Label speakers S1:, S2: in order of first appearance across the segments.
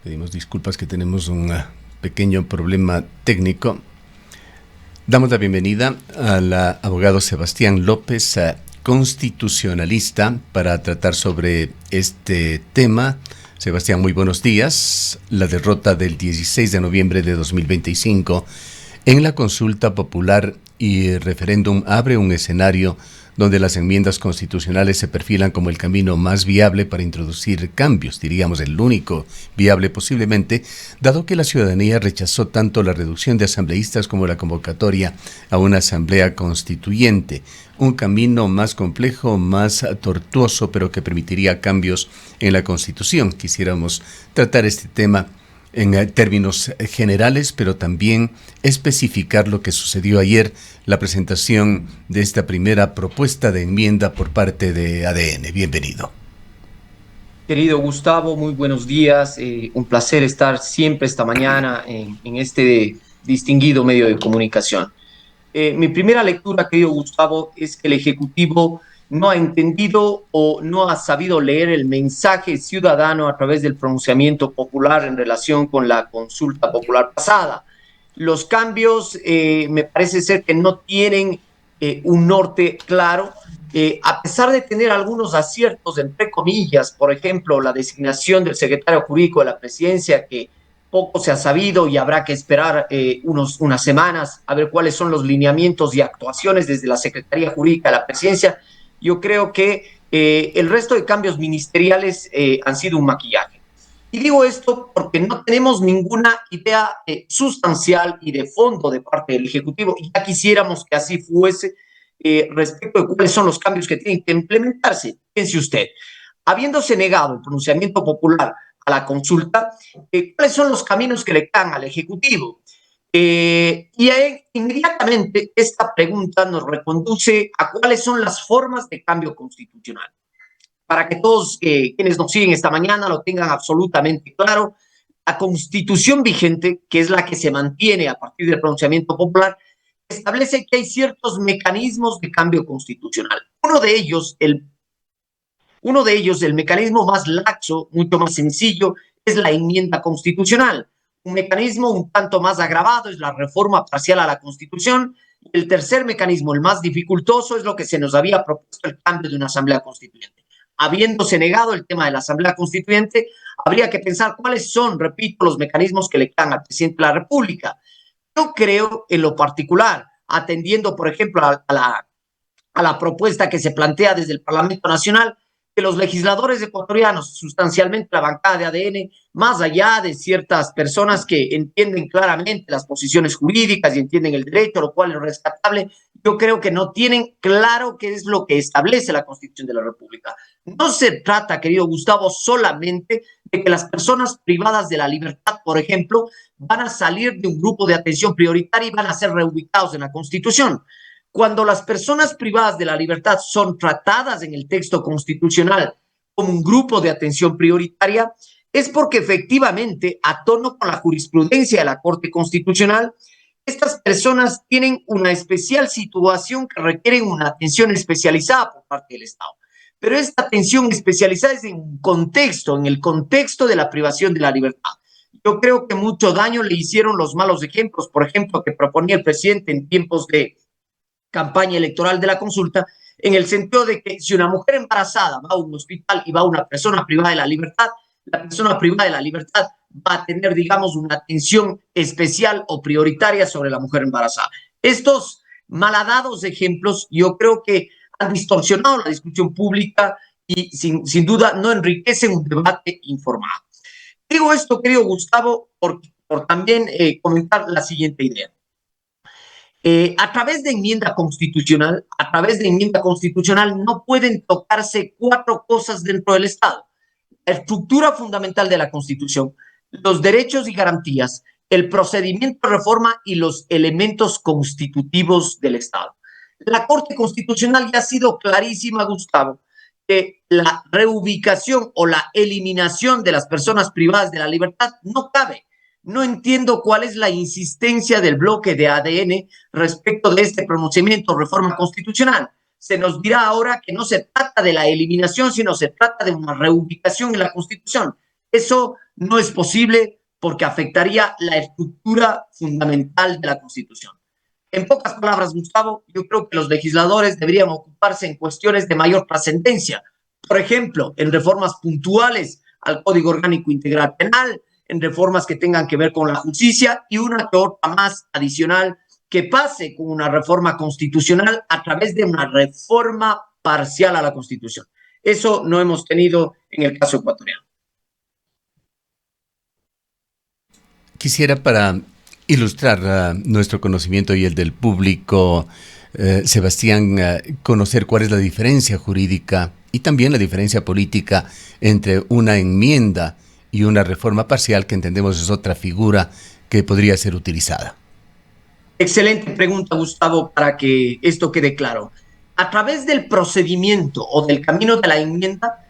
S1: Pedimos disculpas que tenemos un pequeño problema técnico. Damos la bienvenida al abogado Sebastián López, constitucionalista, para tratar sobre este tema. Sebastián, muy buenos días. La derrota del 16 de noviembre de 2025 en la consulta popular y referéndum abre un escenario donde las enmiendas constitucionales se perfilan como el camino más viable para introducir cambios, diríamos el único viable posiblemente, dado que la ciudadanía rechazó tanto la reducción de asambleístas como la convocatoria a una asamblea constituyente. Un camino más complejo, más tortuoso, pero que permitiría cambios en la Constitución. Quisiéramos tratar este tema en términos generales, pero también especificar lo que sucedió ayer, la presentación de esta primera propuesta de enmienda por parte de ADN. Bienvenido.
S2: Querido Gustavo, muy buenos días. Un placer estar siempre esta mañana en este distinguido medio de comunicación. Mi primera lectura, querido Gustavo, es que el Ejecutivo no ha entendido o no ha sabido leer el mensaje ciudadano a través del pronunciamiento popular en relación con la consulta popular pasada. Los cambios me parece ser que no tienen un norte claro, a pesar de tener algunos aciertos, entre comillas, por ejemplo, la designación del secretario jurídico de la presidencia, que poco se ha sabido y habrá que esperar unas semanas a ver cuáles son los lineamientos y actuaciones desde la Secretaría Jurídica de la Presidencia. Yo creo que el resto de cambios ministeriales han sido un maquillaje. Y digo esto porque no tenemos ninguna idea sustancial y de fondo de parte del Ejecutivo, y ya quisiéramos que así fuese, respecto de cuáles son los cambios que tienen que implementarse. Piense usted, habiéndose negado el pronunciamiento popular a la consulta, ¿cuáles son los caminos que le quedan al Ejecutivo? Inmediatamente esta pregunta nos reconduce a cuáles son las formas de cambio constitucional. Para que todos quienes nos siguen esta mañana lo tengan absolutamente claro, la Constitución vigente, que es la que se mantiene a partir del pronunciamiento popular, establece que hay ciertos mecanismos de cambio constitucional. Uno de ellos, el mecanismo más laxo, mucho más sencillo, es la enmienda constitucional. Un mecanismo un tanto más agravado es la reforma parcial a la Constitución. El tercer mecanismo, el más dificultoso, es lo que se nos había propuesto, el cambio de una asamblea constituyente. Habiéndose negado el tema de la asamblea constituyente, habría que pensar cuáles son, repito, los mecanismos que le quedan al presidente de la República. Yo creo, en lo particular, atendiendo, por ejemplo, a la propuesta que se plantea desde el Parlamento Nacional, que los legisladores ecuatorianos, sustancialmente la bancada de ADN, más allá de ciertas personas que entienden claramente las posiciones jurídicas y entienden el derecho, lo cual es rescatable, yo creo que no tienen claro qué es lo que establece la Constitución de la República. No se trata, querido Gustavo, solamente de que las personas privadas de la libertad, por ejemplo, van a salir de un grupo de atención prioritaria y van a ser reubicados en la Constitución. Cuando las personas privadas de la libertad son tratadas en el texto constitucional como un grupo de atención prioritaria, es porque efectivamente, a tono con la jurisprudencia de la Corte Constitucional, estas personas tienen una especial situación que requieren una atención especializada por parte del Estado. Pero esta atención especializada es en el contexto de la privación de la libertad. Yo creo que mucho daño le hicieron los malos ejemplos, por ejemplo, que proponía el presidente en tiempos de campaña electoral de la consulta, en el sentido de que si una mujer embarazada va a un hospital y va a una persona privada de la libertad, la persona privada de la libertad va a tener, digamos, una atención especial o prioritaria sobre la mujer embarazada. Estos malhadados ejemplos yo creo que han distorsionado la discusión pública y sin duda no enriquecen un debate informado. Digo esto, querido Gustavo, por también comentar la siguiente idea. A través de enmienda constitucional, no pueden tocarse cuatro cosas dentro del Estado: la estructura fundamental de la Constitución, los derechos y garantías, el procedimiento de reforma y los elementos constitutivos del Estado. La Corte Constitucional ya ha sido clarísima, Gustavo, que la reubicación o la eliminación de las personas privadas de la libertad no cabe. No entiendo cuál es la insistencia del bloque de ADN respecto de este pronunciamiento reforma constitucional. Se nos dirá ahora que no se trata de la eliminación, sino se trata de una reubicación en la Constitución. Eso no es posible porque afectaría la estructura fundamental de la Constitución. En pocas palabras, Gustavo, yo creo que los legisladores deberían ocuparse en cuestiones de mayor trascendencia. Por ejemplo, en reformas puntuales al Código Orgánico Integral Penal, en reformas que tengan que ver con la justicia y una que otra más adicional que pase con una reforma constitucional a través de una reforma parcial a la Constitución. Eso no hemos tenido en el caso ecuatoriano.
S1: Quisiera, para ilustrar nuestro conocimiento y el del público, Sebastián, conocer cuál es la diferencia jurídica y también la diferencia política entre una enmienda y una reforma parcial, que entendemos es otra figura que podría ser utilizada.
S2: Excelente pregunta, Gustavo, para que esto quede claro. A través del procedimiento o del camino de la enmienda,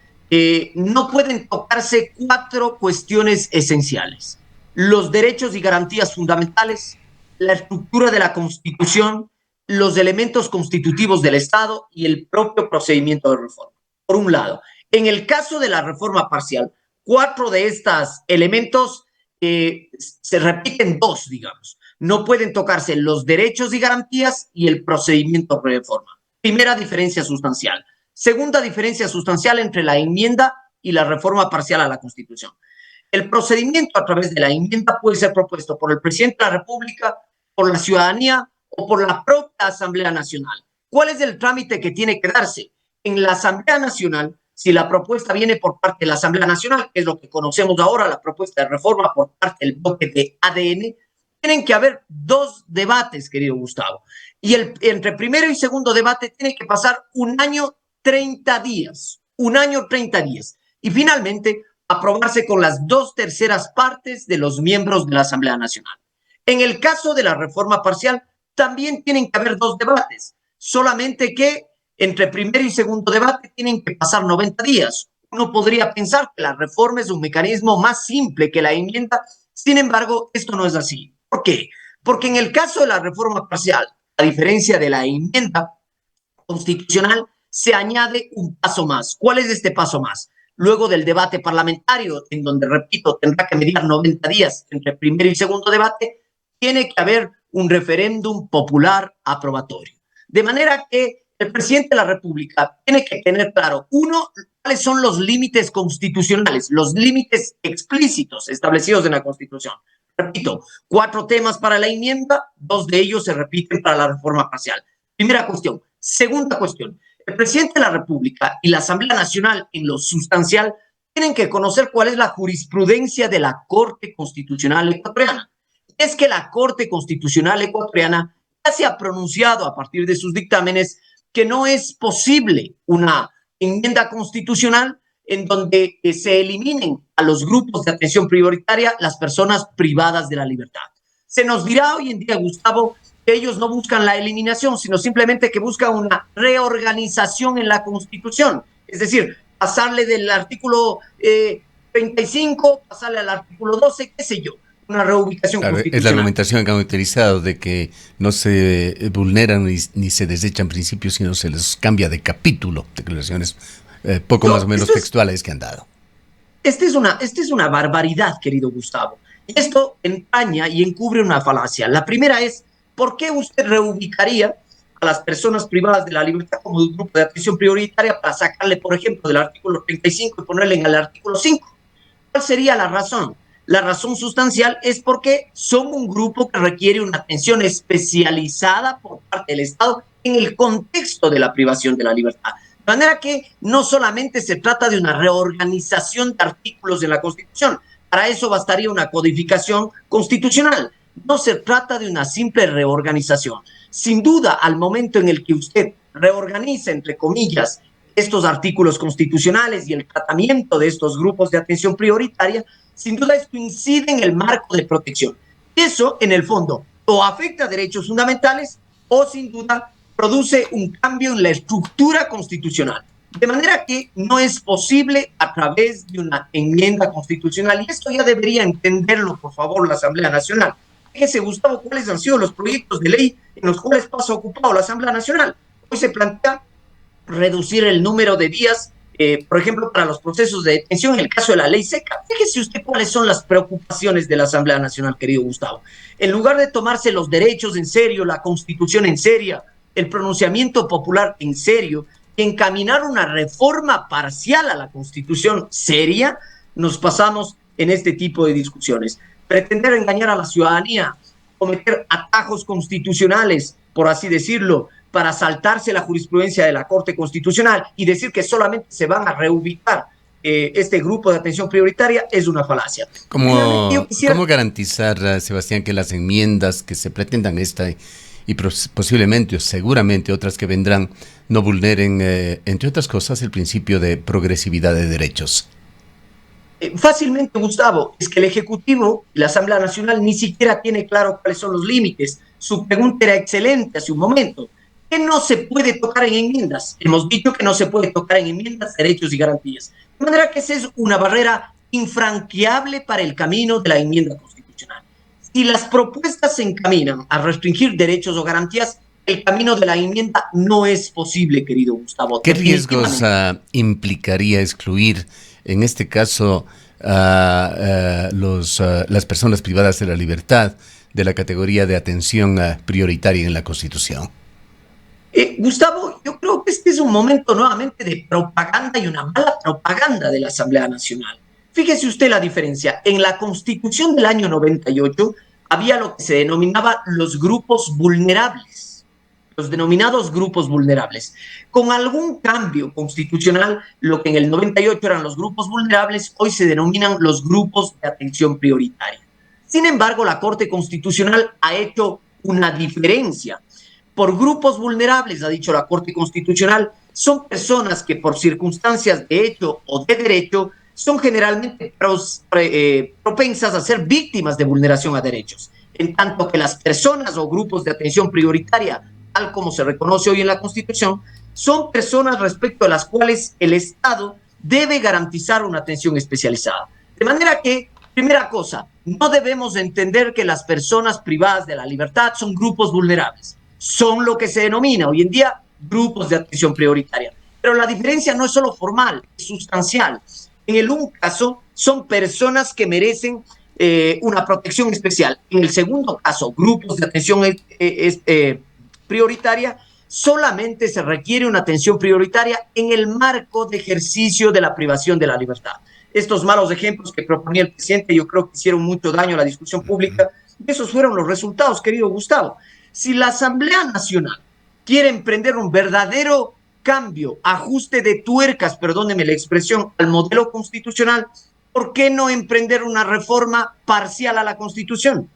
S2: no pueden tocarse cuatro cuestiones esenciales: los derechos y garantías fundamentales, la estructura de la Constitución, los elementos constitutivos del Estado y el propio procedimiento de reforma. Por un lado, en el caso de la reforma parcial, cuatro de estos elementos se repiten dos, digamos. No pueden tocarse los derechos y garantías y el procedimiento de reforma. Primera diferencia sustancial. Segunda diferencia sustancial entre la enmienda y la reforma parcial a la Constitución. El procedimiento a través de la enmienda puede ser propuesto por el presidente de la República, por la ciudadanía o por la propia Asamblea Nacional. ¿Cuál es el trámite que tiene que darse? En la Asamblea Nacional, si la propuesta viene por parte de la Asamblea Nacional, que es lo que conocemos ahora, la propuesta de reforma por parte del bloque de ADN, tienen que haber dos debates, querido Gustavo. Y entre primero y segundo debate tiene que pasar un año 30 días. Un año 30 días. Y finalmente, aprobarse con las 2/3 partes de los miembros de la Asamblea Nacional. En el caso de la reforma parcial, también tienen que haber dos debates, solamente que entre primer y segundo debate tienen que pasar 90 días. Uno podría pensar que la reforma es un mecanismo más simple que la enmienda. Sin embargo, esto no es así. ¿Por qué? Porque en el caso de la reforma parcial, a diferencia de la enmienda constitucional, se añade un paso más. ¿Cuál es este paso más? Luego del debate parlamentario, en donde, repito, tendrá que mediar 90 días entre primer y segundo debate, tiene que haber un referéndum popular aprobatorio. De manera que el presidente de la República tiene que tener claro, uno, cuáles son los límites constitucionales, los límites explícitos establecidos en la Constitución. Repito, 4 temas para la enmienda, 2 de ellos se repiten para la reforma parcial. Primera cuestión. Segunda cuestión. El presidente de la República y la Asamblea Nacional, en lo sustancial, tienen que conocer cuál es la jurisprudencia de la Corte Constitucional Ecuatoriana. Es que la Corte Constitucional Ecuatoriana ya se ha pronunciado a partir de sus dictámenes que no es posible una enmienda constitucional en donde se eliminen a los grupos de atención prioritaria las personas privadas de la libertad. Se nos dirá hoy en día, Gustavo, que ellos no buscan la eliminación, sino simplemente que buscan una reorganización en la Constitución. Es decir, pasarle del artículo 35, pasarle al artículo 12, qué sé yo, una reubicación constitucional.
S1: Es la argumentación que han utilizado de que no se vulneran ni se desechan principios, sino se les cambia de capítulo, declaraciones poco más o menos textuales que han dado.
S2: Esta es una barbaridad, querido Gustavo. Esto empaña y encubre una falacia. La primera es, ¿por qué usted reubicaría a las personas privadas de la libertad como un grupo de atención prioritaria para sacarle, por ejemplo, del artículo 35 y ponerle en el artículo 5? ¿Cuál sería la razón? La razón sustancial es porque son un grupo que requiere una atención especializada por parte del Estado en el contexto de la privación de la libertad. De manera que no solamente se trata de una reorganización de artículos de la Constitución, para eso bastaría una codificación constitucional. No se trata de una simple reorganización. Sin duda, al momento en el que usted reorganiza, entre comillas, estos artículos constitucionales y el tratamiento de estos grupos de atención prioritaria, sin duda esto incide en el marco de protección. Eso, en el fondo, o afecta a derechos fundamentales o, sin duda, produce un cambio en la estructura constitucional. De manera que no es posible a través de una enmienda constitucional. Y esto ya debería entenderlo, por favor, la Asamblea Nacional. Fíjese, Gustavo, cuáles han sido los proyectos de ley en los cuales pasa ocupado la Asamblea Nacional. Hoy se plantea reducir el número de días por ejemplo, para los procesos de detención en el caso de la ley seca. Fíjese usted cuáles son las preocupaciones de la Asamblea Nacional, querido Gustavo. En lugar de tomarse los derechos en serio, la Constitución en serio, el pronunciamiento popular en serio, encaminar una reforma parcial a la Constitución seria, nos pasamos en este tipo de discusiones. Pretender engañar a la ciudadanía, cometer atajos constitucionales, por así decirlo, para saltarse la jurisprudencia de la Corte Constitucional y decir que solamente se van a reubicar este grupo de atención prioritaria es una falacia.
S1: ¿Cómo garantizar, Sebastián, que las enmiendas que se pretendan y posiblemente o seguramente otras que vendrán no vulneren, entre otras cosas, el principio de progresividad de derechos?
S2: Fácilmente, Gustavo, es que el Ejecutivo y la Asamblea Nacional ni siquiera tiene claro cuáles son los límites. Su pregunta era excelente hace un momento. ¿Qué no se puede tocar en enmiendas? Hemos dicho que no se puede tocar en enmiendas derechos y garantías. De manera que esa es una barrera infranqueable para el camino de la enmienda constitucional. Si las propuestas se encaminan a restringir derechos o garantías, el camino de la enmienda no es posible, querido Gustavo.
S1: ¿Qué riesgos implicaría excluir, en este caso, las personas privadas de la libertad de la categoría de atención prioritaria en la Constitución?
S2: Gustavo, yo creo que este es un momento nuevamente de propaganda y una mala propaganda de la Asamblea Nacional. Fíjese usted la diferencia. En la Constitución del año 98 había lo que se denominaba los grupos vulnerables, los denominados grupos vulnerables. Con algún cambio constitucional, lo que en el 98 eran los grupos vulnerables, hoy se denominan los grupos de atención prioritaria. Sin embargo, la Corte Constitucional ha hecho una diferencia. Por grupos vulnerables, ha dicho la Corte Constitucional, son personas que por circunstancias de hecho o de derecho son generalmente propensas a ser víctimas de vulneración a derechos, en tanto que las personas o grupos de atención prioritaria, tal como se reconoce hoy en la Constitución, son personas respecto a las cuales el Estado debe garantizar una atención especializada. De manera que, primera cosa, no debemos entender que las personas privadas de la libertad son grupos vulnerables. Son lo que se denomina hoy en día grupos de atención prioritaria. Pero la diferencia no es solo formal, es sustancial. En el un caso, son personas que merecen una protección especial. En el segundo caso, grupos de atención prioritaria, solamente se requiere una atención prioritaria en el marco de ejercicio de la privación de la libertad. Estos malos ejemplos que proponía el presidente, yo creo que hicieron mucho daño a la discusión pública. Esos fueron los resultados, querido Gustavo. Si la Asamblea Nacional quiere emprender un verdadero cambio, ajuste de tuercas, perdóneme la expresión, al modelo constitucional, ¿por qué no emprender una reforma parcial a la Constitución?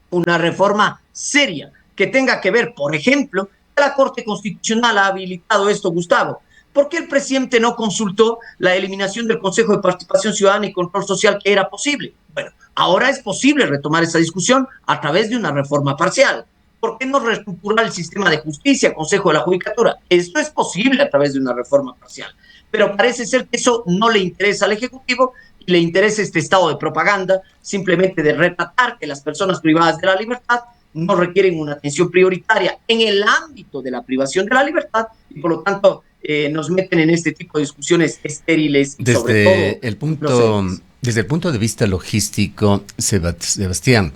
S2: Una reforma seria que tenga que ver, por ejemplo, la Corte Constitucional ha habilitado esto, Gustavo. ¿Por qué el presidente no consultó la eliminación del Consejo de Participación Ciudadana y Control Social que era posible? Bueno, ahora es posible retomar esa discusión a través de una reforma parcial. ¿Por qué no reestructurar el sistema de justicia, Consejo de la Judicatura? Esto es posible a través de una reforma parcial. Pero parece ser que eso no le interesa al Ejecutivo y le interesa este estado de propaganda, simplemente de retratar que las personas privadas de la libertad no requieren una atención prioritaria en el ámbito de la privación de la libertad y por lo tanto nos meten en este tipo de discusiones estériles y sobre todo...
S1: Desde el punto de vista logístico, Sebastián,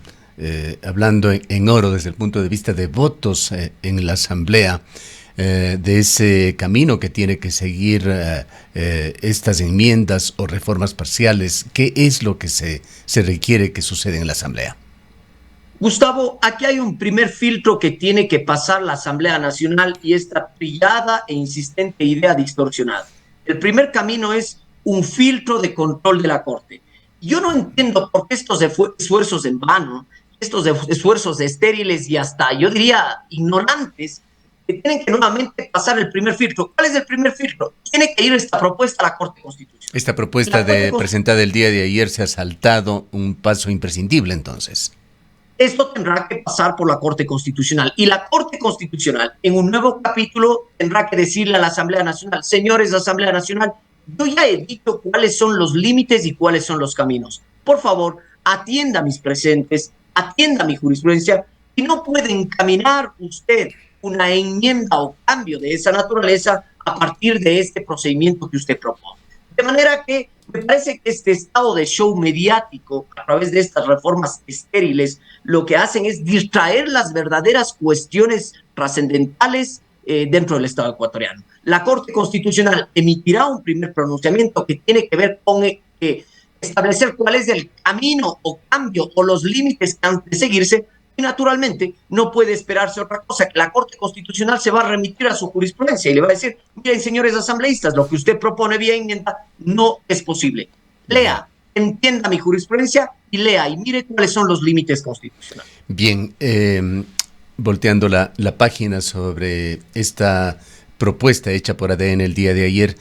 S1: hablando en oro desde el punto de vista de votos en la Asamblea, de ese camino que tiene que seguir estas enmiendas o reformas parciales, ¿qué es lo que se requiere que suceda en la Asamblea?
S2: Gustavo, aquí hay un primer filtro que tiene que pasar la Asamblea Nacional y esta trillada e insistente idea distorsionada. El primer camino es un filtro de control de la Corte. Yo no entiendo por qué estos esfuerzos en vano, estos esfuerzos estériles y hasta, yo diría, ignorantes, que tienen que nuevamente pasar el primer filtro. ¿Cuál es el primer filtro? Tiene que ir esta propuesta a la Corte Constitucional.
S1: Esta propuesta presentada el día de ayer se ha saltado un paso imprescindible, entonces.
S2: Esto tendrá que pasar por la Corte Constitucional. Y la Corte Constitucional, en un nuevo capítulo, tendrá que decirle a la Asamblea Nacional, señores de la Asamblea Nacional, yo ya he dicho cuáles son los límites y cuáles son los caminos. Por favor, atienda mis presentes, atienda mi jurisprudencia y no puede encaminar usted una enmienda o cambio de esa naturaleza a partir de este procedimiento que usted propone. De manera que me parece que este estado de show mediático, a través de estas reformas estériles, lo que hacen es distraer las verdaderas cuestiones trascendentales dentro del Estado ecuatoriano. La Corte Constitucional emitirá un primer pronunciamiento que tiene que ver con establecer cuál es el camino o cambio o los límites que han de seguirse, y naturalmente no puede esperarse otra cosa, que la Corte Constitucional se va a remitir a su jurisprudencia y le va a decir: miren, señores asambleístas, lo que usted propone vía enmienda no es posible. Lea, entienda mi jurisprudencia y lea y mire cuáles son los límites constitucionales.
S1: Bien, volteando la página sobre esta propuesta hecha por ADN el día de ayer,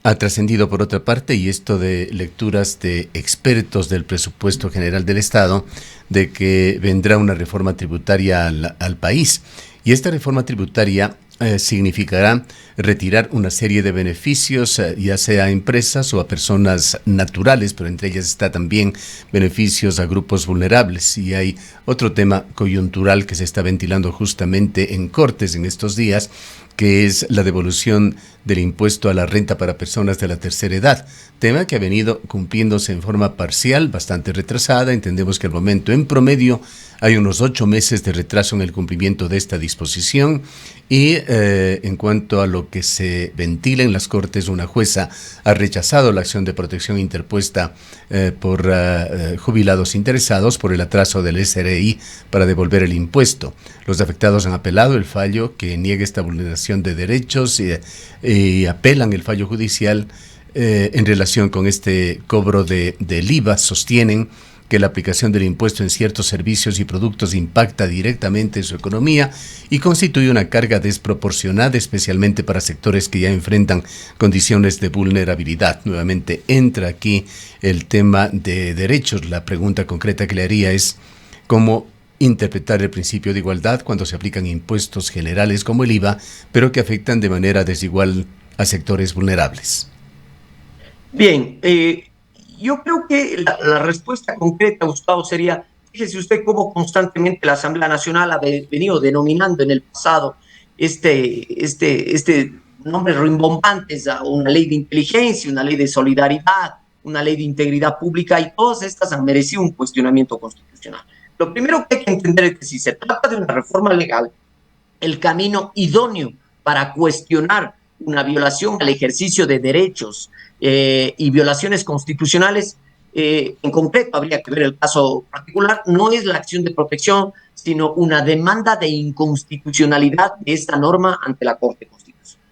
S1: ha trascendido por otra parte, y esto de lecturas de expertos del presupuesto general del Estado, de que vendrá una reforma tributaria al país. Y esta reforma tributaria significará retirar una serie de beneficios, ya sea a empresas o a personas naturales, pero entre ellas está también beneficios a grupos vulnerables. Y hay otro tema coyuntural que se está ventilando justamente en Cortes en estos días, que es la devolución del impuesto a la renta para personas de la tercera edad, tema que ha venido cumpliéndose en forma parcial, bastante retrasada. Entendemos que al momento, en promedio, hay unos 8 meses de retraso en el cumplimiento de esta disposición. Y en cuanto a lo que se ventila en las Cortes, una jueza ha rechazado la acción de protección interpuesta por jubilados interesados por el atraso del SRI para devolver el impuesto. Los afectados han apelado el fallo que niega esta vulneración de derechos y apelan el fallo judicial en relación con este cobro del IVA. Sostienen que la aplicación del impuesto en ciertos servicios y productos impacta directamente en su economía y constituye una carga desproporcionada, especialmente para sectores que ya enfrentan condiciones de vulnerabilidad. Nuevamente entra aquí el tema de derechos. La pregunta concreta que le haría es: ¿cómo interpretar el principio de igualdad cuando se aplican impuestos generales como el IVA, pero que afectan de manera desigual a sectores vulnerables?
S2: Bien, yo creo que la respuesta concreta, Gustavo, sería: fíjese usted cómo constantemente la Asamblea Nacional ha venido denominando en el pasado este nombres rimbombantes a una ley de inteligencia, una ley de solidaridad, una ley de integridad pública, y todas estas han merecido un cuestionamiento constitucional. Lo primero que hay que entender es que si se trata de una reforma legal, el camino idóneo para cuestionar una violación al ejercicio de derechos y violaciones constitucionales, en concreto habría que ver el caso particular, no es la acción de protección, sino una demanda de inconstitucionalidad de esta norma ante la Corte Constitucional.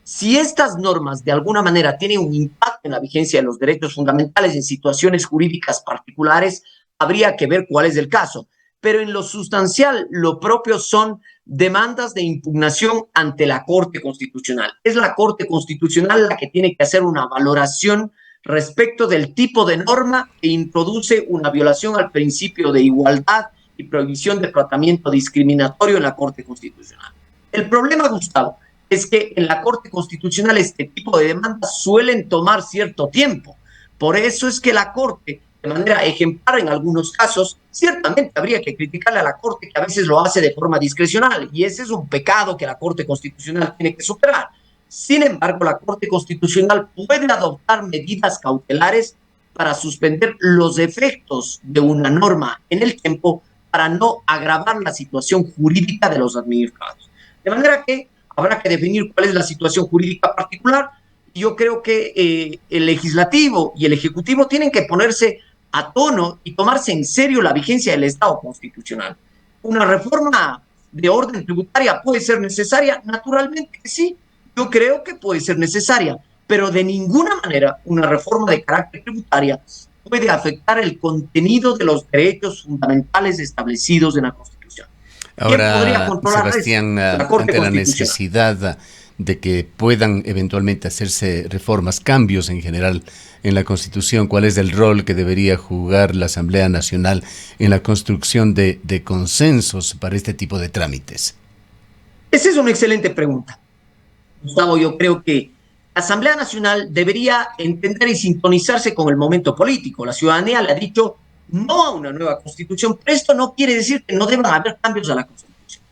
S2: Si estas normas de alguna manera tienen un impacto en la vigencia de los derechos fundamentales en situaciones jurídicas particulares, habría que ver cuál es el caso. Pero en lo sustancial, lo propio son demandas de impugnación ante la Corte Constitucional. Es la Corte Constitucional la que tiene que hacer una valoración respecto del tipo de norma que introduce una violación al principio de igualdad y prohibición de tratamiento discriminatorio en la Corte Constitucional. El problema, Gustavo, es que en la Corte Constitucional este tipo de demandas suelen tomar cierto tiempo. Por eso es que la Corte, de manera ejemplar en algunos casos, ciertamente habría que criticarle a la Corte, que a veces lo hace de forma discrecional, y ese es un pecado que la Corte Constitucional tiene que superar. Sin embargo, la Corte Constitucional puede adoptar medidas cautelares para suspender los efectos de una norma en el tiempo, para no agravar la situación jurídica de los administrados. De manera que habrá que definir cuál es la situación jurídica particular. Yo creo que el legislativo y el ejecutivo tienen que ponerse a tono y tomarse en serio la vigencia del Estado constitucional. ¿Una reforma de orden tributaria puede ser necesaria? Naturalmente que sí. Yo creo que puede ser necesaria, pero de ninguna manera una reforma de carácter tributaria puede afectar el contenido de los derechos fundamentales establecidos en la Constitución.
S1: Ahora, ¿quién podría controlar Sebastián, ante la necesidad de que puedan eventualmente hacerse reformas, cambios en general en la Constitución, cuál es el rol que debería jugar la Asamblea Nacional en la construcción de consensos para este tipo de trámites?
S2: Esa es una excelente pregunta, Gustavo. Yo creo que la Asamblea Nacional debería entender y sintonizarse con el momento político. La ciudadanía le ha dicho no a una nueva Constitución, pero esto no quiere decir que no deban haber cambios a la Constitución.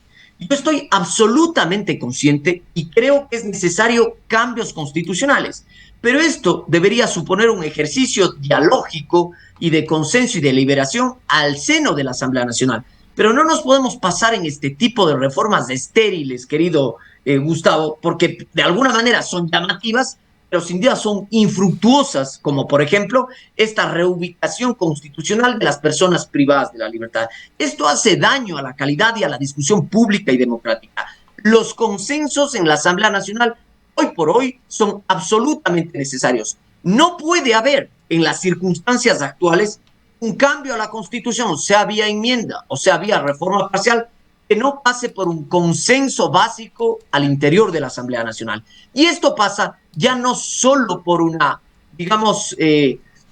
S2: Yo estoy absolutamente consciente y creo que es necesario cambios constitucionales, pero esto debería suponer un ejercicio dialógico y de consenso y deliberación al seno de la Asamblea Nacional. Pero no nos podemos pasar en este tipo de reformas estériles, querido Gustavo, porque de alguna manera son llamativas, pero sin duda son infructuosas, como por ejemplo esta reubicación constitucional de las personas privadas de la libertad. Esto hace daño a la calidad y a la discusión pública y democrática. Los consensos en la Asamblea Nacional hoy por hoy son absolutamente necesarios. No puede haber en las circunstancias actuales un cambio a la Constitución, sea vía enmienda o sea vía reforma parcial, que no pase por un consenso básico al interior de la Asamblea Nacional. Y esto pasa ya no solo por una, digamos,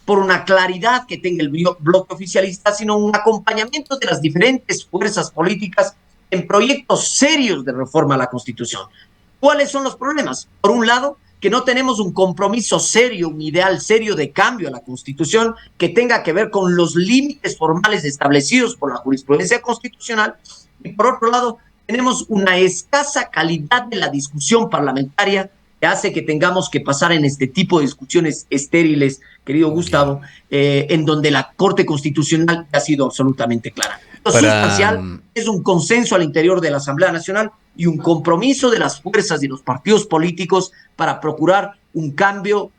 S2: por una claridad que tenga el bloque oficialista, sino un acompañamiento de las diferentes fuerzas políticas en proyectos serios de reforma a la Constitución. ¿Cuáles son los problemas? Por un lado, que no tenemos un compromiso serio, un ideal serio de cambio a la Constitución que tenga que ver con los límites formales establecidos por la jurisprudencia constitucional. Y por otro lado, tenemos una escasa calidad de la discusión parlamentaria que hace que tengamos que pasar en este tipo de discusiones estériles, querido Gustavo, en donde la Corte Constitucional ha sido absolutamente clara. Lo sustancial es un consenso al interior de la Asamblea Nacional y un compromiso de las fuerzas y los partidos políticos para procurar un cambio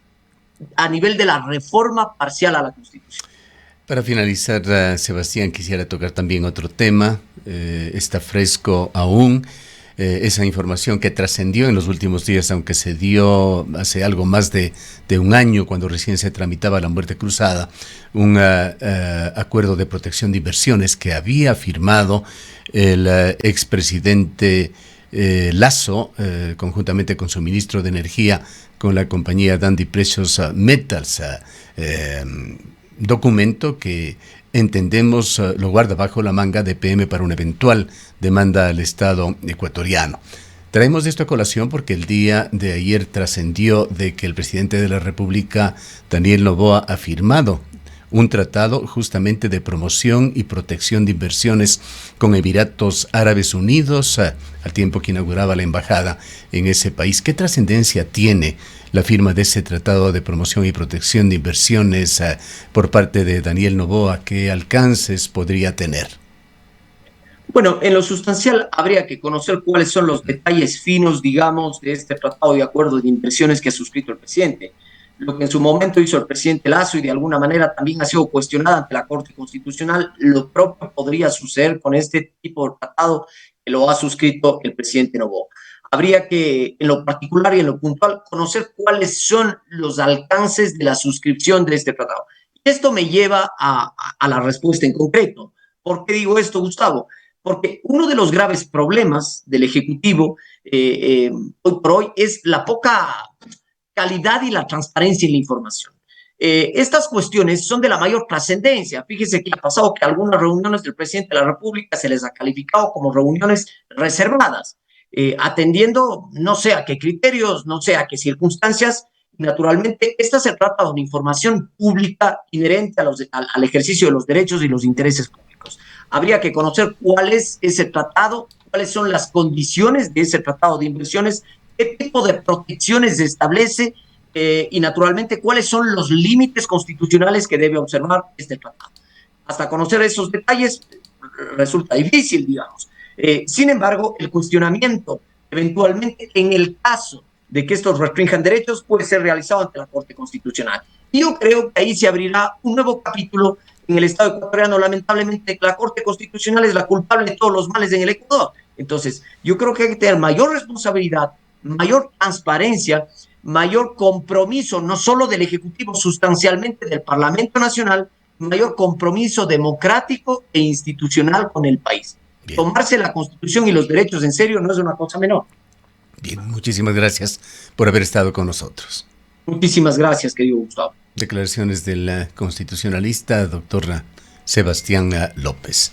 S2: a nivel de la reforma parcial a la Constitución.
S1: Para finalizar, Sebastián, quisiera tocar también otro tema, está fresco aún, esa información que trascendió en los últimos días, aunque se dio hace algo más de un año, cuando recién se tramitaba la muerte cruzada, un acuerdo de protección de inversiones que había firmado el expresidente Lasso, conjuntamente con su ministro de Energía, con la compañía Dundee Precious Metals, documento que entendemos lo guarda bajo la manga de PM para una eventual demanda al Estado ecuatoriano. Traemos esto a colación porque el día de ayer trascendió de que el presidente de la República, Daniel Noboa, ha firmado un tratado justamente de promoción y protección de inversiones con Emiratos Árabes Unidos, al tiempo que inauguraba la embajada en ese país. ¿Qué trascendencia tiene la firma de ese tratado de promoción y protección de inversiones por parte de Daniel Noboa? ¿Qué alcances podría tener?
S2: Bueno, en lo sustancial habría que conocer cuáles son los detalles finos, digamos, de este tratado de acuerdo de inversiones que ha suscrito el presidente. Lo que en su momento hizo el presidente Lasso y de alguna manera también ha sido cuestionada ante la Corte Constitucional, lo propio podría suceder con este tipo de tratado que lo ha suscrito el presidente Noboa. Habría que, en lo particular y en lo puntual, conocer cuáles son los alcances de la suscripción de este tratado. Y esto me lleva a la respuesta en concreto. ¿Por qué digo esto, Gustavo? Porque uno de los graves problemas del Ejecutivo hoy por hoy es la poca calidad y la transparencia en la información. Estas cuestiones son de la mayor trascendencia. Fíjese que ha pasado que algunas reuniones del presidente de la República se les ha calificado como reuniones reservadas, atendiendo no sé a qué criterios, no sé a qué circunstancias. Naturalmente, esta se trata de una información pública inherente al ejercicio de los derechos y los intereses públicos. Habría que conocer cuál es ese tratado, cuáles son las condiciones de ese tratado de inversiones, qué tipo de protecciones se establece y naturalmente cuáles son los límites constitucionales que debe observar este tratado. Hasta conocer esos detalles resulta difícil, digamos. Sin embargo, el cuestionamiento eventualmente en el caso de que estos restrinjan derechos puede ser realizado ante la Corte Constitucional. Y yo creo que ahí se abrirá un nuevo capítulo en el Estado ecuatoriano. Lamentablemente, la Corte Constitucional es la culpable de todos los males en el Ecuador. Entonces, yo creo que hay que tener mayor responsabilidad, mayor transparencia, mayor compromiso, no solo del Ejecutivo, sustancialmente del Parlamento Nacional, mayor compromiso democrático e institucional con el país. Bien. Tomarse la Constitución y los derechos en serio no es una cosa menor.
S1: Bien, muchísimas gracias por haber estado con nosotros.
S2: Muchísimas gracias, querido Gustavo.
S1: Declaraciones del constitucionalista, doctor Sebastián López.